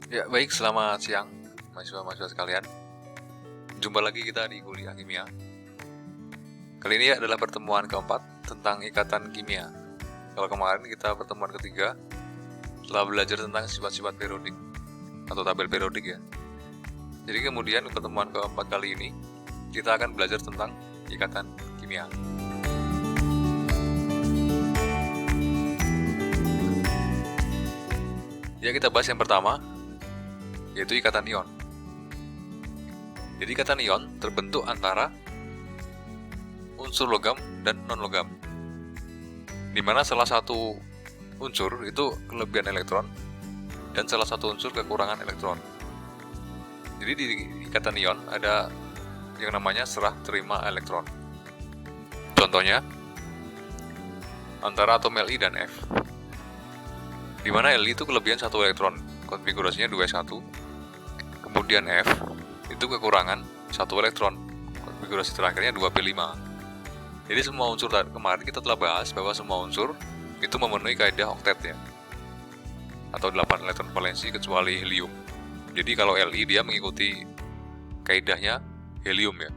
Ya, baik, selamat siang mahasiswa-mahasiswa sekalian. Jumpa lagi kita di kuliah kimia. Kali ini adalah pertemuan keempat tentang ikatan kimia. Kalau kemarin kita pertemuan ketiga telah belajar tentang sifat-sifat periodik atau tabel periodik ya. Jadi kemudian pertemuan keempat kali ini kita akan belajar tentang ikatan kimia. Ya, kita bahas yang pertama, yaitu ikatan ion. Jadi ikatan ion terbentuk antara unsur logam dan non-logam, di mana salah satu unsur itu kelebihan elektron dan salah satu unsur kekurangan elektron. Jadi di ikatan ion ada yang namanya serah terima elektron. Contohnya antara atom Li dan F, di mana Li itu kelebihan 1 elektron, konfigurasinya 2s1. Kemudian F itu kekurangan 1 elektron, konfigurasi terakhirnya 2p5. Jadi semua unsur kemarin kita telah bahas bahwa semua unsur itu memenuhi kaidah oktet ya, atau 8 elektron valensi kecuali helium. Jadi kalau Li dia mengikuti kaidahnya helium ya.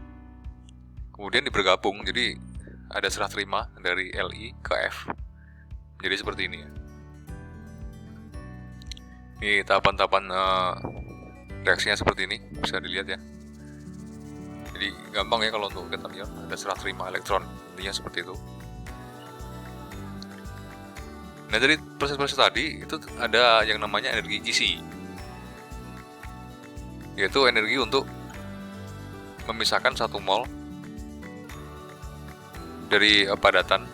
Kemudian dibergabung, jadi ada serah terima dari Li ke F. Jadi seperti ini ya. Ini tahapan-tahapan reaksinya seperti ini, bisa dilihat ya. Jadi gampang ya kalau untuk ikatan ion, ada serah terima elektron, intinya seperti itu. Nah, dari proses-proses tadi itu ada yang namanya energi Gizi, yaitu energi untuk memisahkan 1 mol dari padatan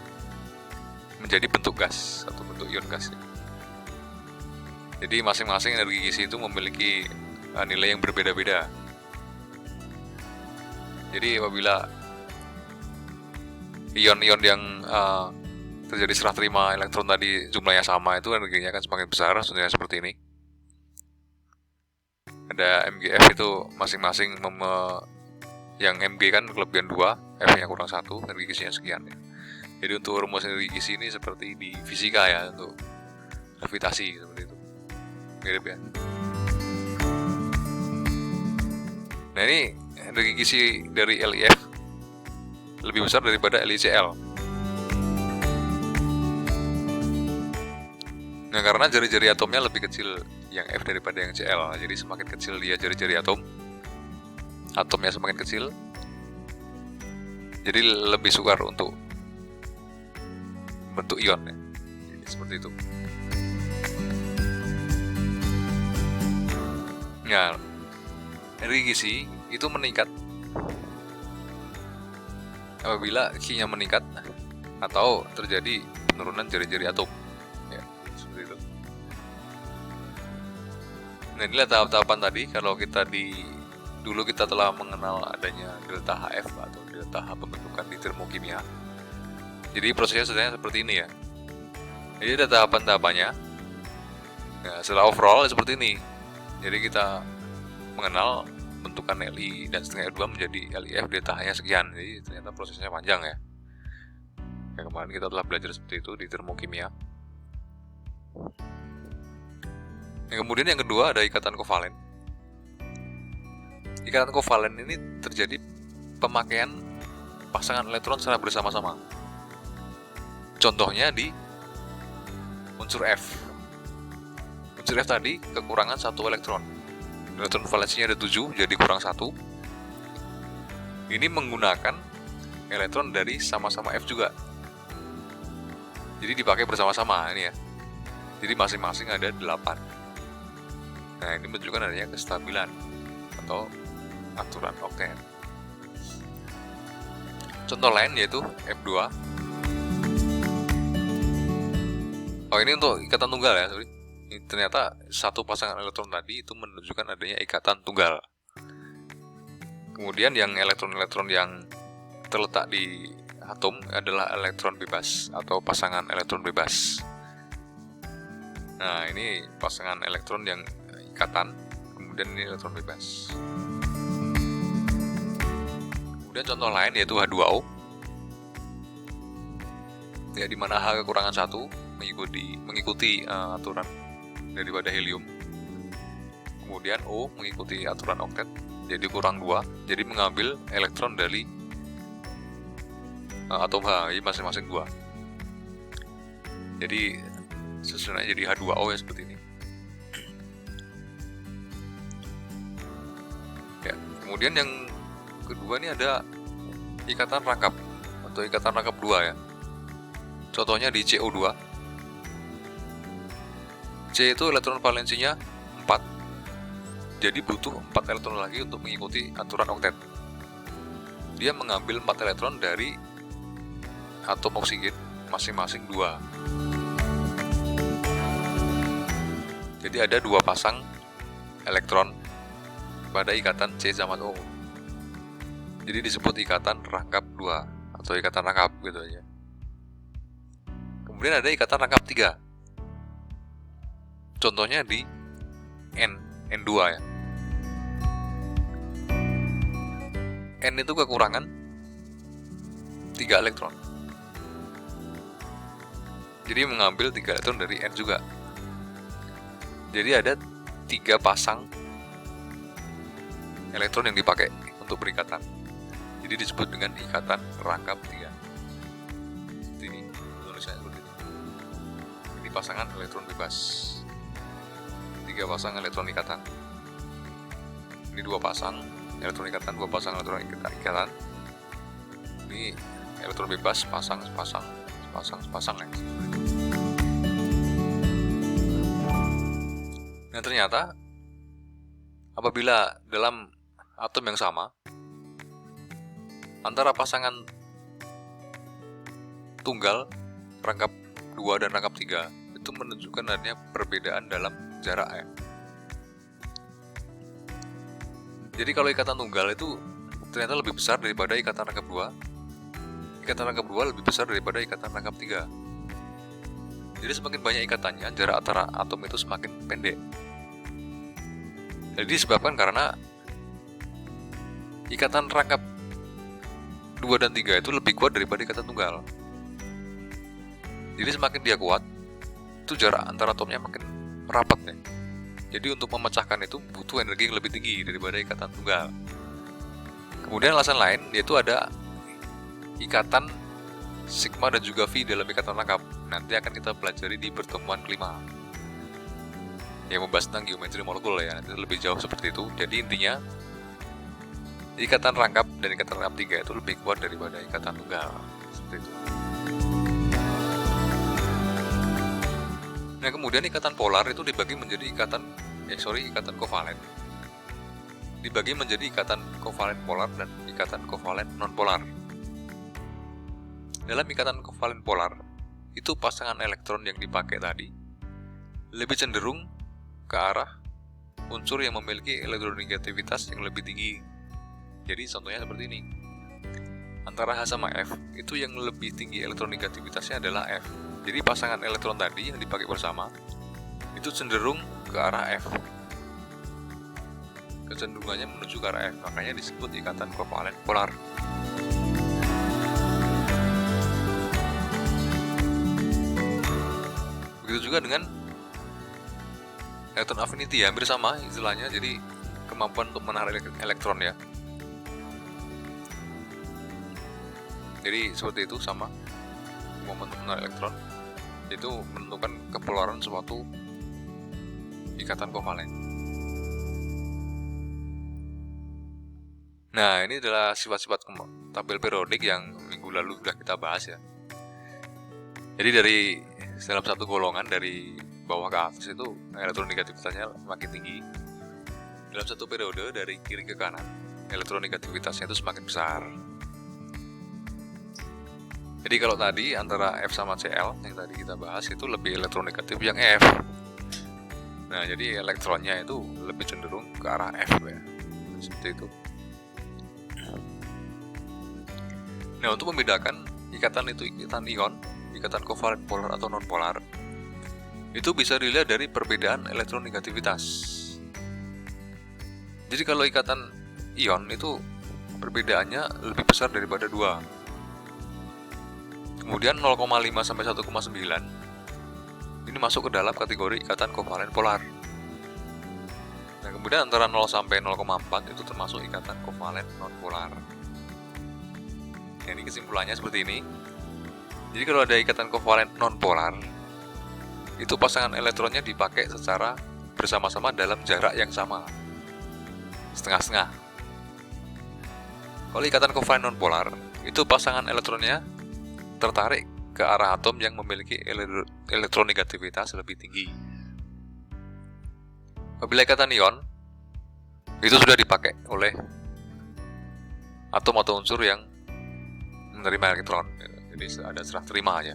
menjadi bentuk gas atau bentuk ion gas. Jadi masing-masing energi Gizi itu memiliki nilai yang berbeda-beda. Jadi apabila ion-ion yang terjadi serah terima elektron tadi jumlahnya sama, itu energinya akan semakin besar, sebenarnya seperti ini. Ada MgF itu masing-masing yang Mg kan kelebihan 2, F-nya kurang 1, energi Gizinya sekian ya. Jadi untuk rumus energi Gizi ini seperti di fisika ya, untuk gravitasi seperti itu. Mirip ya. Nah, ini energi Gizi dari LiF lebih besar daripada LiCl. Nah, karena jari-jari atomnya lebih kecil yang F daripada yang Cl, jadi semakin kecil dia jari-jari atomnya semakin kecil, jadi lebih sukar untuk bentuk ion ya. Jadi seperti itu. Nah, energi Gizi itu meningkat apabila Q-nya meningkat atau terjadi penurunan jari-jari atom ya, seperti itu. Nah, inilah tahap-tahapan tadi. Kalau dulu kita telah mengenal adanya delta HF atau delta H pembentukan di termokimia. Jadi prosesnya sebenarnya seperti ini ya. Jadi ada tahapan-tahapannya. Nah, setelah overall seperti ini. Jadi kita mengenal bentukan Li dan setengah R2 menjadi LiF delta H-nya sekian. Jadi ternyata prosesnya panjang ya. Kemarin kita telah belajar seperti itu di termokimia. Kemudian yang kedua ada ikatan kovalen. Ikatan kovalen ini terjadi pemakaian pasangan elektron secara bersama-sama. Contohnya di unsur F. Unsur F tadi kekurangan 1 elektron. Elektron valensinya ada 7, jadi kurang 1. Ini menggunakan elektron dari sama-sama F juga. Jadi dipakai bersama-sama ini ya. Jadi masing-masing ada 8. Nah, ini menunjukkan adanya kestabilan atau aturan oktet. Contoh lain yaitu F2. Oh, ini untuk ikatan tunggal ya, sorry. Ini ternyata satu pasangan elektron tadi itu menunjukkan adanya ikatan tunggal. Kemudian yang elektron-elektron yang terletak di atom adalah elektron bebas atau pasangan elektron bebas. Nah, ini pasangan elektron yang ikatan, kemudian ini elektron bebas. Kemudian contoh lain yaitu H2O. Ya, di mana H kekurangan 1 mengikuti aturan daripada helium. kemudian O mengikuti aturan oktet, jadi kurang 2, jadi mengambil elektron dari atom H, jadi masing-masing 2. Jadi susunannya jadi H2O ya, seperti ini. Ya, kemudian yang kedua ini ada ikatan rangkap atau ikatan rangkap 2 ya. Contohnya di CO2. C itu elektron valensinya 4. Jadi butuh 4 elektron lagi untuk mengikuti aturan oktet. Dia mengambil 4 elektron dari atom oksigen masing-masing 2. Jadi ada 2 pasang elektron pada ikatan C sama O. Jadi disebut ikatan rangkap 2 atau ikatan rangkap gitu aja. Kemudian ada ikatan rangkap 3. Contohnya di N2 ya. N itu kekurangan 3 elektron. Jadi mengambil 3 elektron dari N juga. Jadi ada 3 pasang elektron yang dipakai untuk berikatan. Jadi disebut dengan ikatan rangkap 3. Seperti ini, tulisannya seperti ini. Ini pasangan elektron bebas. 3 pasang elektron ikatan. Ini 2 pasang elektron ikatan, 2 pasang elektron ikatan. Ini elektron bebas, pasang ya. Nah, ternyata apabila dalam atom yang sama antara pasangan tunggal rangkap 2 dan rangkap 3 itu menunjukkan adanya perbedaan dalam jarak ya. Jadi kalau ikatan tunggal itu ternyata lebih besar daripada ikatan rangkap 2. Ikatan rangkap 2 lebih besar daripada ikatan rangkap 3. Jadi semakin banyak ikatannya, jarak antara atom itu semakin pendek. Jadi disebabkan karena ikatan rangkap 2 dan 3 itu lebih kuat daripada ikatan tunggal. Jadi semakin dia kuat, itu jarak antara atomnya makin rapat ya. Jadi untuk memecahkan itu butuh energi yang lebih tinggi daripada ikatan tunggal. Kemudian alasan lain yaitu ada ikatan sigma dan juga V dalam ikatan rangkap. Nanti akan kita pelajari di pertemuan kelima. Yang membahas tentang geometri molekul ya, nanti lebih jauh seperti itu. Jadi intinya ikatan rangkap dan ikatan rangkap 3 itu lebih kuat daripada ikatan tunggal. Seperti itu. Nah, kemudian ikatan polar itu dibagi menjadi ikatan kovalen. Dibagi menjadi ikatan kovalen polar dan ikatan kovalen non-polar. Dalam ikatan kovalen polar, itu pasangan elektron yang dipakai tadi lebih cenderung ke arah unsur yang memiliki elektronegativitas yang lebih tinggi. Jadi contohnya seperti ini. Antara H sama F, itu yang lebih tinggi elektronegativitasnya adalah F. Jadi pasangan elektron tadi yang dipakai bersama itu cenderung ke arah F. Kecenderungannya menuju ke arah F, makanya disebut ikatan kovalen polar. Begitu juga dengan elektron affinity ya, hampir sama istilahnya, jadi kemampuan untuk menarik elektron ya. Jadi seperti itu sama, kemampuan untuk menarik elektron itu menentukan kepolaran suatu ikatan kovalen. Nah, ini adalah sifat-sifat tabel periodik yang minggu lalu sudah kita bahas ya. Jadi dari dalam satu golongan dari bawah ke atas itu elektronegativitasnya makin tinggi. Dalam satu periode dari kiri ke kanan elektronegativitasnya itu semakin besar. Jadi kalau tadi antara F sama Cl yang tadi kita bahas itu lebih elektronegatif yang F. Nah, jadi elektronnya itu lebih cenderung ke arah F ya. Seperti itu. Nah, untuk membedakan ikatan itu ikatan ion, ikatan kovalen polar atau non polar, itu bisa dilihat dari perbedaan elektronegativitas. Jadi kalau ikatan ion itu perbedaannya lebih besar daripada 2. Kemudian 0,5 sampai 1,9 ini masuk ke dalam kategori ikatan kovalen polar. Nah, kemudian antara 0 sampai 0,4 itu termasuk ikatan kovalen nonpolar. Nah, ini kesimpulannya seperti ini. Jadi kalau ada ikatan kovalen nonpolar, itu pasangan elektronnya dipakai secara bersama-sama dalam jarak yang sama, setengah-setengah. Kalau ikatan kovalen nonpolar, itu pasangan elektronnya tertarik ke arah atom yang memiliki elektronegativitas lebih tinggi. Apabila ikatan ion, itu sudah dipakai oleh atom atau unsur yang menerima elektron. Jadi ada serah terima aja.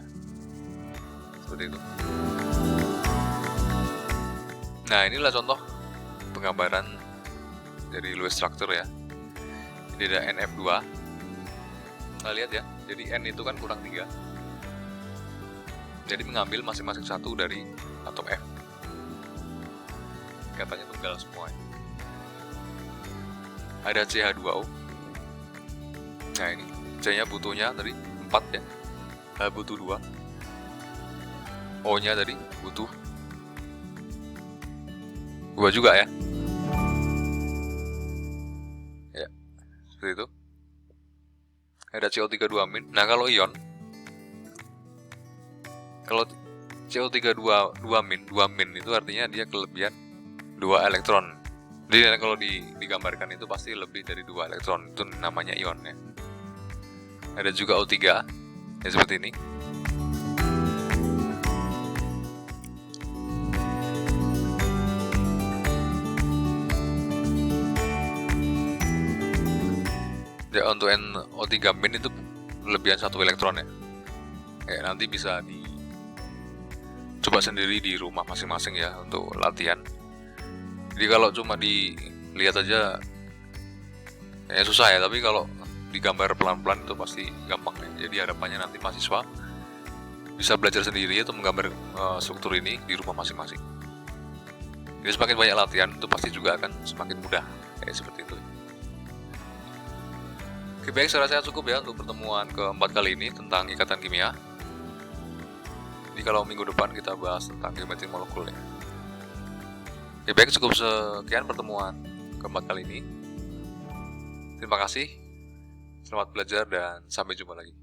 Seperti itu. Nah, inilah contoh penggambaran dari Lewis structure ya. Ini ada NF2. Nah, lihat ya. Jadi N itu kan kurang 3. Jadi mengambil masing-masing satu dari atom F. Katanya tunggal semua. Ada CH2O. Nah, ini C-nya butuhnya tadi 4 ya. H butuh 2. O-nya tadi butuh 2 juga ya. Ya, seperti itu. Ada CO3 2-. Nah, kalau ion, kalau CO3 2-, 2- itu artinya dia kelebihan 2 elektron. Jadi kalau digambarkan itu pasti lebih dari 2 elektron. Itu namanya ion ya. Ada juga O3 ya, seperti ini. Ya, untuk NO3- itu kelebihan 1 elektron ya. Nanti bisa coba sendiri di rumah masing-masing ya untuk latihan. Jadi kalau cuma dilihat aja ya susah ya, tapi kalau digambar pelan-pelan itu pasti gampang ya. Jadi harapannya nanti mahasiswa bisa belajar sendiri atau menggambar struktur ini di rumah masing-masing. Jadi semakin banyak latihan itu pasti juga akan semakin mudah seperti itu. Oke, baik, saya rasa cukup ya untuk pertemuan keempat kali ini tentang ikatan kimia. Jadi kalau minggu depan kita bahas tentang geometri molekul ya. Oke, baik, cukup sekian pertemuan keempat kali ini. Terima kasih, selamat belajar, dan sampai jumpa lagi.